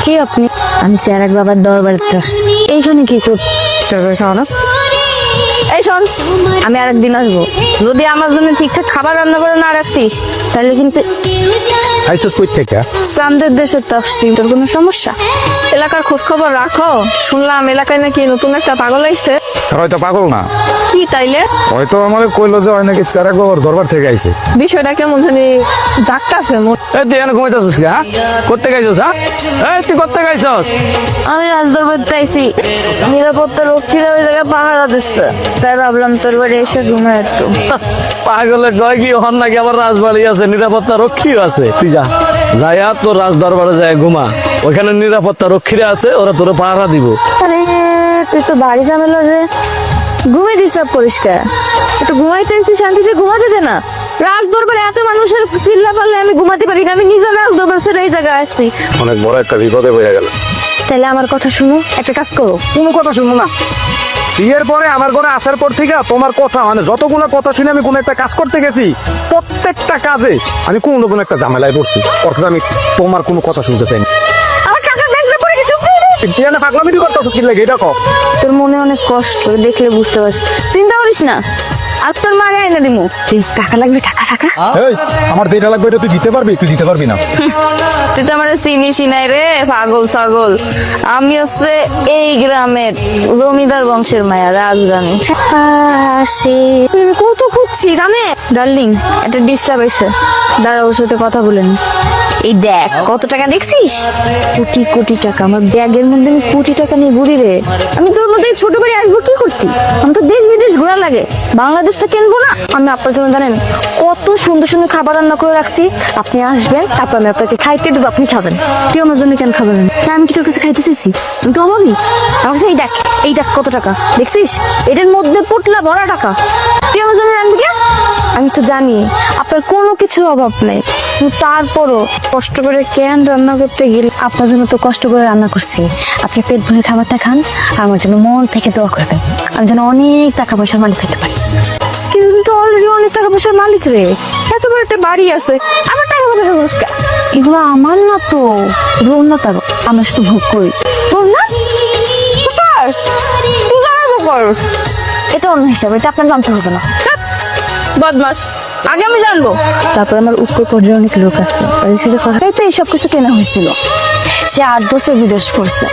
কি আপনি? আমি চেয়ারাক বাবার দরবারে আসছি। এইখানে কি করতে খাওয়ানো? এই শোন, আমি আরেকদিন আসবো। যদি আমার জন্য ঠিকঠাক খাবার রান্না করে না রাখতিস তাহলে কিন্তু আইসস কই থেকে? চান্দের দেশে তো আসছি। তোর কোনো সমস্যা? এলাকার খোঁজ খবর রাখো। শুনলাম এলাকায় নাকি নতুন একটা পাগল আইছে। হয়তো পাগল না, কি তাইলে? হয়তো আমাদের কইলো যে হয় নাকি চেরাক বাবার দরবার থেকে আইছে। বিষয়টা কেমন জানি জাগতাছে। এই তুই এনে ঘুমাইতেছিস কি? হ্যাঁ, করতে গাইছস? হ্যাঁ, এই তুই করতে গাইছস? আমি রাজদরবারতে আইছি, নিরাপত্তা রক্ষীরা ওই জায়গায় পাহারা দিচ্ছে, তাই ভাবলাম তোর বাড়ি এসে ঘুমে একটু। পাগলে কয় কি হন নাকি আবার রাজবাড়ি আছে, নিরাপত্তা রক্ষী আছে। তুই যা যাইয়া তোর রাজ দরবারে যায় ঘুমা, ওইখানে নিরাপত্তা রক্ষীরা আছে, ওরা তোর পাহারা দিব। আরে তুই তো বাড়ি ঝামেলা রে, ঘুমে ডিস্টার্ব করিস কে? একটু ঘুমাইতে এসেছি, শান্তিতে ঘুমাতে দে না। রাজ দরবারে এত মানুষের চিল্লা পারলে আমি ঘুমাতে পারি না। আমি নিজে রাজ দরবার ছেড়ে এই জায়গায় আসছি। অনেক বড় একটা বিপদে পড়ে গেল। তাহলে আমার কথা শুনো, একটা কাজ করো। কোনো কথা শুনবো না। বিয়ের পরে আমার ঘরে আসার পর থেকে তোমার কথা মানে যতগুলো কথা শুনে আমি কোনো একটা কাজ করতে গেছি, প্রত্যেকটা কাজে আমি কোনো না কোনো একটা ঝামেলায় পড়ছি। অর্থাৎ আমি তোমার কোনো কথা শুনতে চাই না। আমার টাকা ব্যাগটা পড়ে গেছে। তুই এনে পাগলামি করতেছ কি লাগে এটা কও? তোর মনে অনেক কষ্ট, দেখলে বুঝতে পারছিস। চিন্তা করিস না, আর তোর মারে এনে দিমু। তুই টাকা লাগবে, টাকা টাকা। এই আমার যেটা লাগবে এটা তুই দিতে পারবি? তুই দিতে পারবি না। তুই তো আমার চিনিসই নাই রে, পাগল ছাগল। আমি হচ্ছে এই গ্রামের জমিদার বংশের মায়া, রাজরানী। কত খুঁজছি জানে ডার্লিং, একটা ডিস্টার্ব হয়েছে। দাঁড়া, ওর সাথে কথা বলেন। এই দেখ কত টাকা দেখছিস, কোটি কোটি টাকা। আমার ব্যাগের মধ্যে আমি কোটি টাকা নিয়ে ঘুরি রে। আমি তোর মধ্যে ছোট বাড়ি আসবো কি করতি? আমি তো দেশ বিদেশ ঘোরা লাগে, বাংলাদেশটা কিনবো না? আমি আপনার জন্য জানেন কত সুন্দর সুন্দর খাবার রান্না করে রাখছি। আপনি আসবেন, তারপর আমি আপনাকে খাইতে দেবো, আপনি খাবেন। তুই আমার জন্য কেন খাবেন না? আমি কি তোর কাছে খাইতে চেয়েছি? আমি তো অভাবী। আমার কাছে এই দেখ কত টাকা দেখছিস, এটার মধ্যে পুটলা ভরা টাকা। তুই আমার জন্য রাখবি কেন? আমি তো জানি আপনার কোনো কিছুর অভাব নেই, কিন্তু তারপরও কষ্ট করে কেন রান্না করতে গেলে আপনার জন্য তো কষ্ট করে রান্না করছি। আপনি পেট ভরে খাবারটা খান, আর আমার জন্য মন থেকে দোয়া করবেন, আমি যেন অনেক টাকা পয়সার মালিক হতে পারি। কিন্তু অলরেডি অনেক টাকা পয়সার মালিক রে, এত বড় একটা বাড়ি আছে, আমার টাকা পয়সা খরচ কা? এগুলো আমার না তো, এগুলো অন্য তার, আমরা শুধু ভোগ করি। তোর না এটা অন্য হিসাবে, এটা আপনার জানতে হবে না। বদমাস, আগে আমি জানবো। তারপর আমার উত্তর পর্যায়ে অনেক লোক আছে, এইসব কিছু কেনা হয়েছিল। সে 8 বছর বিদেশ করছে।